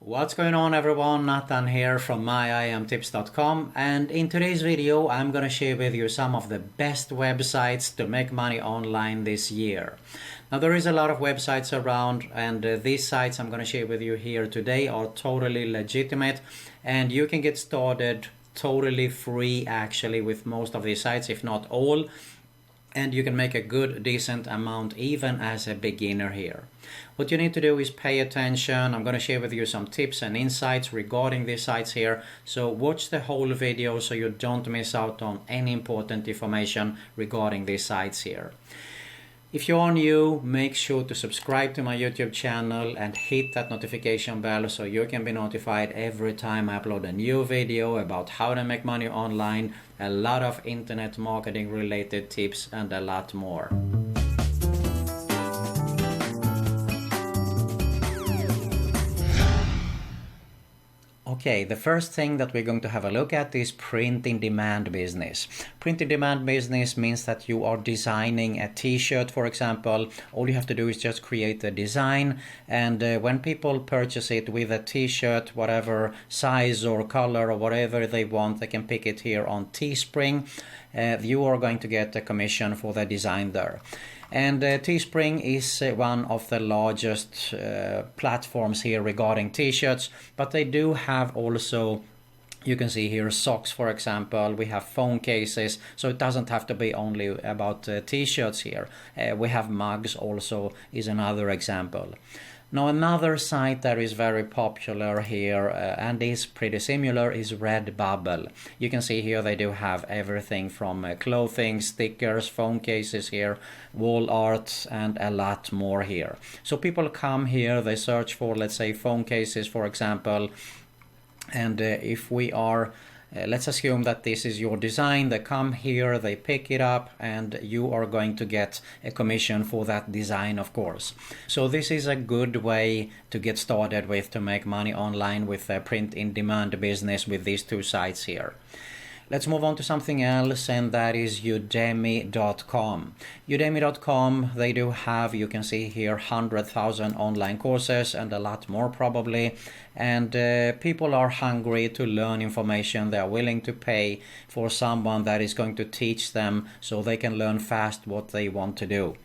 What's going on everyone, Nathan here from myiamtips.com, and in today's video I'm gonna share with you some of the best websites to make money online this year. Now there is a lot of websites around, and these sites I'm gonna share with you here today are totally legitimate, and you can get started totally free actually with most of these sites, if not all, and you can make a good decent amount even as a beginner here. What you need to do is pay attention. I'm going to share with you some tips and insights regarding these sites here, so watch the whole video so you don't miss out on any important information regarding these sites here. If you are new, make sure to subscribe to my YouTube channel and hit that notification bell so you can be notified every time I upload a new video about how to make money online, a lot of internet marketing related tips and a lot more. Okay, the first thing that we're going to have a look at is print-in-demand business. Print-in-demand business means that you are designing a t-shirt, for example. All you have to do is just create a design, and when people purchase it with a t-shirt, whatever size or color or whatever they want, they can pick it here on Teespring. You are going to get a commission for the design there. And Teespring is one of the largest platforms here regarding t-shirts, but they do have also, you can see here, socks, for example. We have phone cases, so it doesn't have to be only about t-shirts here. We have mugs also is another example. Now another site that is very popular here and is pretty similar is Redbubble. You can see here they do have everything from clothing, stickers, phone cases here, wall art and a lot more here. So people come here, they search for, let's say, phone cases, for example, and if we are let's assume that this is your design. They come here, they pick it up, and you are going to get a commission for that design, of course. So this is a good way to get started with to make money online with a print-in-demand business with these two sites here. Let's move on to something else, and that is Udemy.com. Udemy.com, they do have, you can see here, 100,000 online courses and a lot more probably. And people are hungry to learn information. They are willing to pay for someone that is going to teach them so they can learn fast what they want to do.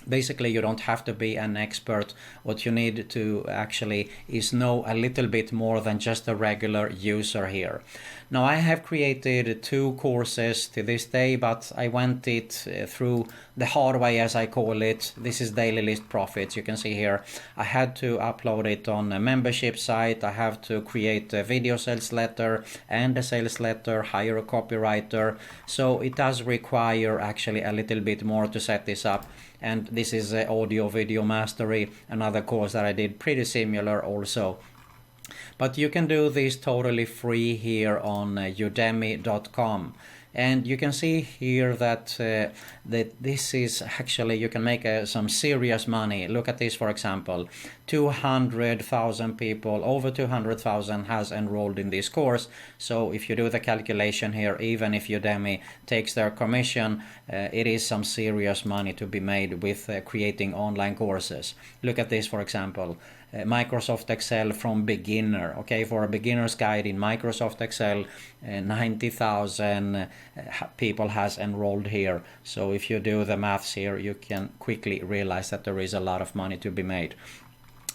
Basically, you don't have to be an expert. What you need to actually is know a little bit more than just a regular user here. Now, I have created 2 courses to this day, but I went it through the hard way, as I call it. This is daily list profits. You can see here I had to upload it on a membership site. I have to create a video sales letter and a sales letter, hire a copywriter. So it does require actually a little bit more to set this up. And this is audio video mastery, another course that I did pretty similar also. But you can do this totally free here on udemy.com. And you can see here that this is actually, you can make some serious money. Look at this, for example. 200,000 people, over 200,000 has enrolled in this course. So if you do the calculation here, even if Udemy takes their commission, it is some serious money to be made with creating online courses. Look at this, for example. Microsoft Excel from beginner. Okay, for a beginner's guide in Microsoft Excel, 90,000 people has enrolled here. So if you do the maths here, you can quickly realize that there is a lot of money to be made.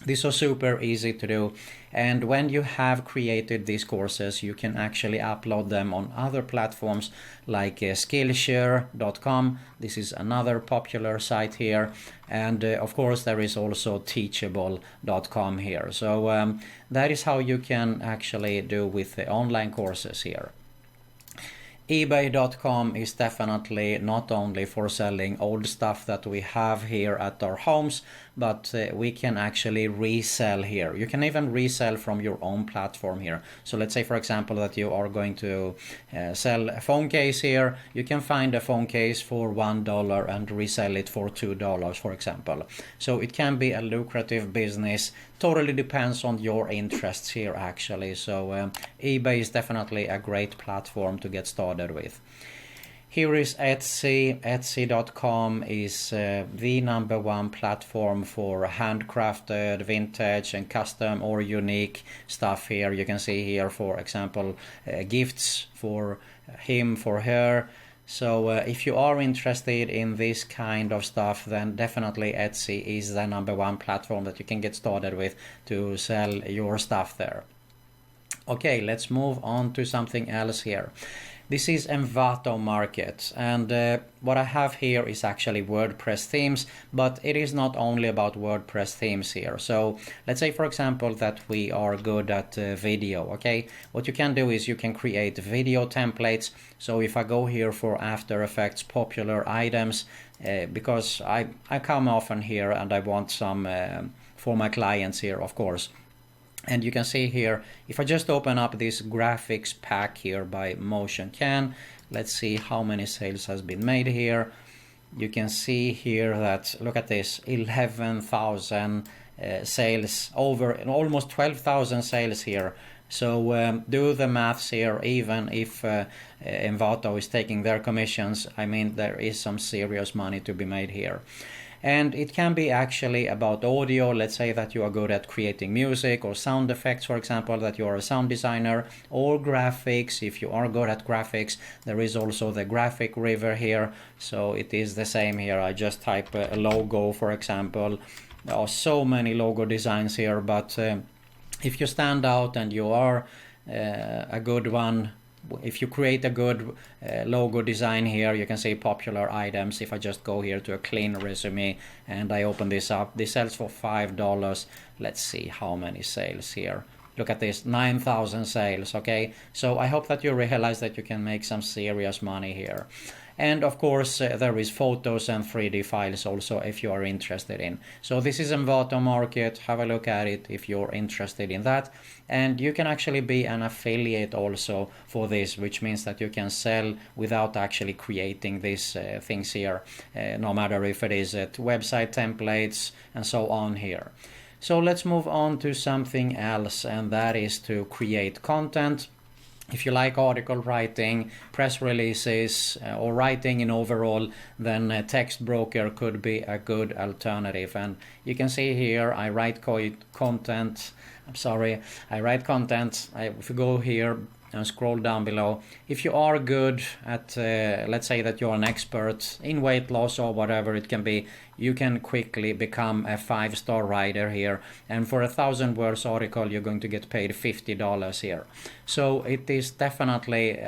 These are super easy to do, and when you have created these courses, you can actually upload them on other platforms like Skillshare.com. This is another popular site here, and of course there is also Teachable.com here. So that is how you can actually do with the online courses here. eBay.com is definitely not only for selling old stuff that we have here at our homes, but we can actually resell here. You can even resell from your own platform here. So let's say, for example, that you are going to sell a phone case here. You can find a phone case for $1 and resell it for $2, for example. So it can be a lucrative business. Totally depends on your interests here, actually. So eBay is definitely a great platform to get started with. Here is Etsy. Etsy.com is the number one platform for handcrafted, vintage and custom or unique stuff here. You can see here, for example, gifts for him, for her. So if you are interested in this kind of stuff, then definitely Etsy is the number one platform that you can get started with to sell your stuff there. Okay, let's move on to something else here. This is Envato Market, and what I have here is actually WordPress themes, but it is not only about WordPress themes here. So let's say, for example, that we are good at video, okay? What you can do is you can create video templates. So if I go here for After Effects popular items, because I come often here and I want some for my clients here, of course. And you can see here, if I just open up this graphics pack here by MotionCan, let's see how many sales has been made here. You can see here that, look at this, 11,000 sales, over almost 12,000 sales here. So do the maths here. Even if Envato is taking their commissions, I mean, there is some serious money to be made here. And it can be actually about audio. Let's say that you are good at creating music or sound effects, for example, that you are a sound designer, or graphics. If you are good at graphics, there is also the graphic river here. So it is the same here. I just type a logo, for example. There are so many logo designs here, but if you stand out and you are a good one, if you create a good logo design here, you can see popular items. If I just go here to a clean resume and I open this up, this sells for $5. Let's see how many sales here. Look at this, 9,000 sales, okay? So I hope that you realize that you can make some serious money here. And of course, there is photos and 3D files also if you are interested in. So this is Envato Market. Have a look at it if you're interested in that. And you can actually be an affiliate also for this, which means that you can sell without actually creating these things here, no matter if it is website templates and so on here. So let's move on to something else, and that is to create content. If you like article writing, press releases, or writing in overall, then a text broker could be a good alternative. And you can see here, I write content. If you go here and scroll down below, if you are good at, let's say that you're an expert in weight loss or whatever it can be, you can quickly become a 5-star writer here. And for a 1,000 words article, you're going to get paid $50 here. So it is definitely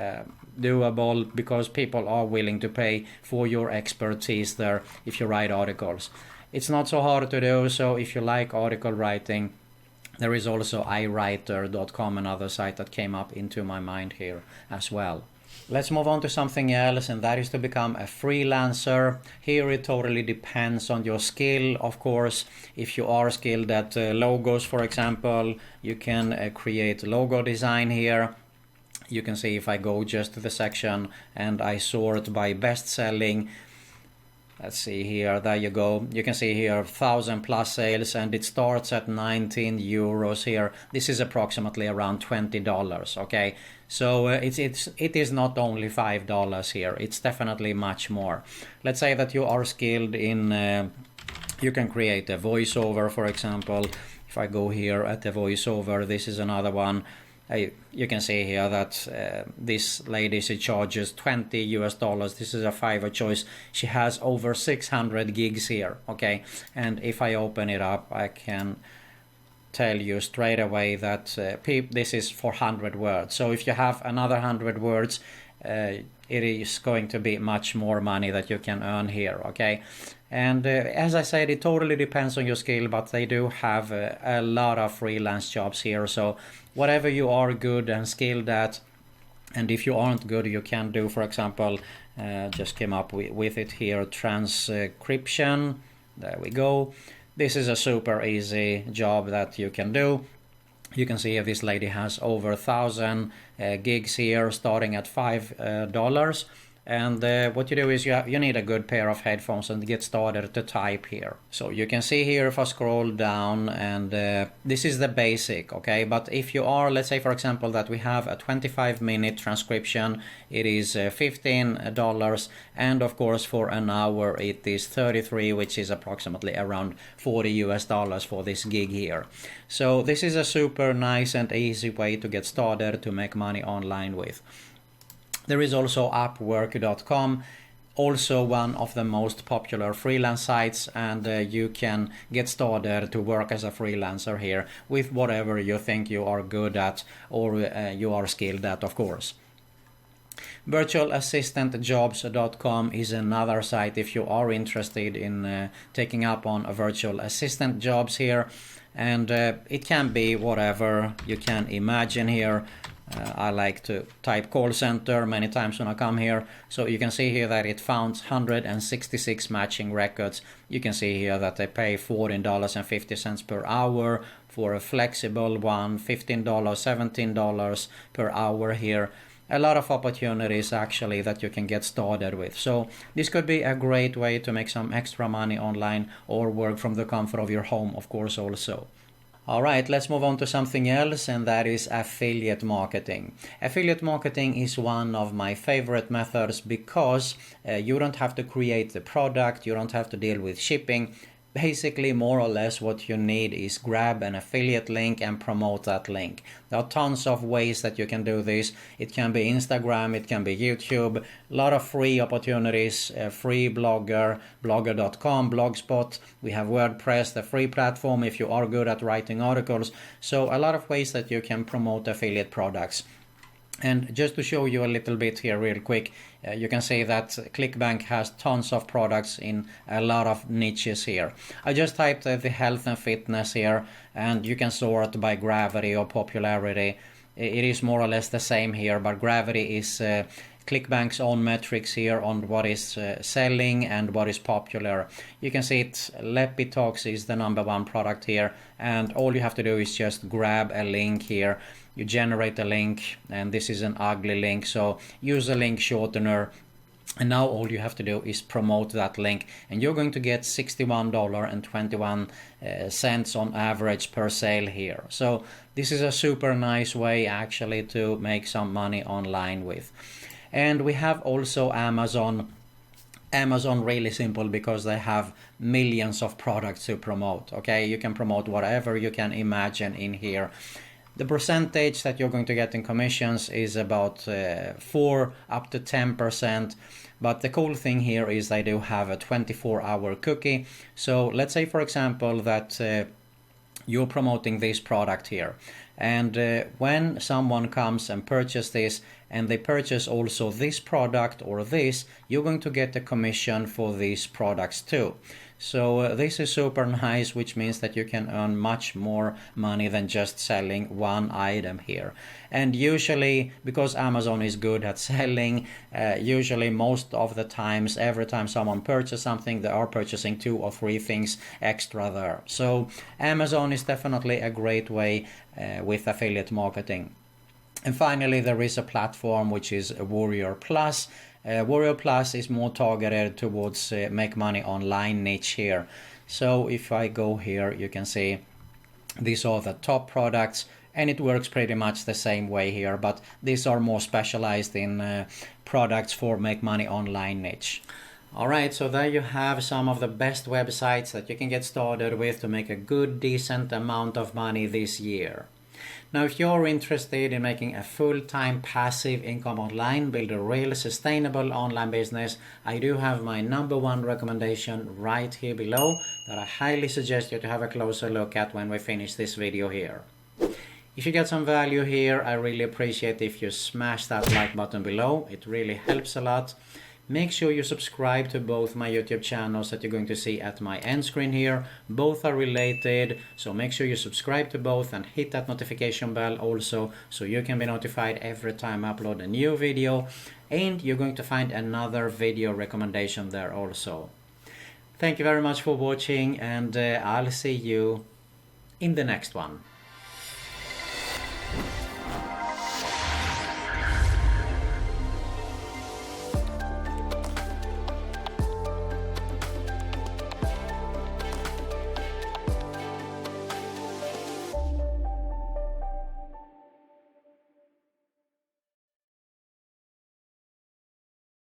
doable, because people are willing to pay for your expertise there if you write articles. It's not so hard to do, so if you like article writing, there is also iWriter.com, another site that came up into my mind here as well. Let's move on to something else, and that is to become a freelancer. Here it totally depends on your skill, of course. If you are skilled at logos, for example, you can create logo design here. You can see if I go just to the section and I sort by best selling. Let's see here, there you go. You can see here 1,000 plus sales, and it starts at 19 euros here. This is approximately around $20, okay? So it is not only $5 here, it's definitely much more. Let's say that you are skilled in, you can create a voiceover, for example. If I go here at the voiceover, this is another one. You can see here that this lady, she charges $20. This is a Fiverr choice. She has over 600 gigs here, okay? And if I open it up, I can tell you straight away that this is for 100 words. So if you have another 100 words, it is going to be much more money that you can earn here, okay? And as I said, it totally depends on your skill, but they do have a lot of freelance jobs here. So whatever you are good and skilled at, and if you aren't good, you can do, for example, just came up with it here, transcription. There we go. This is a super easy job that you can do. You can see this lady has over 1,000 gigs here, starting at $5. And what you do is you need a good pair of headphones and get started to type here. So you can see here if I scroll down, and this is the basic, okay? But if you are, let's say for example that we have a 25-minute transcription, it is $15, and of course for an hour it is 33, which is approximately around $40 for this gig here. So this is a super nice and easy way to get started to make money online with. There is also Upwork.com, also one of the most popular freelance sites, and you can get started to work as a freelancer here with whatever you think you are good at or you are skilled at, of course. Virtualassistantjobs.com is another site if you are interested in taking up on a virtual assistant jobs here, and it can be whatever you can imagine here. I like to type call center many times when I come here. So you can see here that it found 166 matching records. You can see here that they pay $14.50 per hour for a flexible one, $15, $17 per hour here. A lot of opportunities actually that you can get started with. So this could be a great way to make some extra money online or work from the comfort of your home, of course, also. Alright, let's move on to something else, and that is affiliate marketing. Affiliate marketing is one of my favorite methods because you don't have to create the product, you don't have to deal with shipping. Basically, more or less what you need is grab an affiliate link and promote that link. There are tons of ways that you can do this. It can be Instagram, it can be YouTube, a lot of free opportunities, free Blogger, blogger.com, Blogspot. We have WordPress, the free platform if you are good at writing articles. So a lot of ways that you can promote affiliate products. And just to show you a little bit here real quick, you can see that ClickBank has tons of products in a lot of niches here. I just typed the health and fitness here, and you can sort by gravity or popularity. It is more or less the same here, but gravity is ClickBank's own metrics here on what is selling and what is popular. You can see it, Lepitox is the #1 product here, and all you have to do is just grab a link here. You generate a link, and this is an ugly link, so use a link shortener, and now all you have to do is promote that link, and you're going to get $61.21 on average per sale here. So this is a super nice way actually to make some money online with. And we have also Amazon. Amazon really simple because they have millions of products to promote. Okay, you can promote whatever you can imagine in here. The percentage that you're going to get in commissions is about 4 up to 10%. But the cool thing here is they do have a 24-hour cookie. So let's say, for example, that you're promoting this product here. And when someone comes and purchases this, and they purchase also this product or this, you're going to get a commission for these products too. So this is super nice, which means that you can earn much more money than just selling one item here. And usually, because Amazon is good at selling, usually most of the times, every time someone purchases something, they are purchasing 2 or 3 things extra there. So Amazon is definitely a great way with affiliate marketing. And finally, there is a platform which is Warrior Plus. Warrior Plus is more targeted towards make money online niche here. So if I go here, you can see these are the top products, and it works pretty much the same way here, but these are more specialized in products for make money online niche. Alright, so there you have some of the best websites that you can get started with to make a good, decent amount of money this year. Now, if you're interested in making a full-time passive income online, build a real sustainable online business, I do have my #1 recommendation right here below that I highly suggest you to have a closer look at when we finish this video here. If you get some value here, I really appreciate if you smash that like button below. It really helps a lot. Make sure you subscribe to both my YouTube channels that you're going to see at my end screen here. Both are related, so make sure you subscribe to both and hit that notification bell also so you can be notified every time I upload a new video. And you're going to find another video recommendation there also. Thank you very much for watching, and I'll see you in the next one.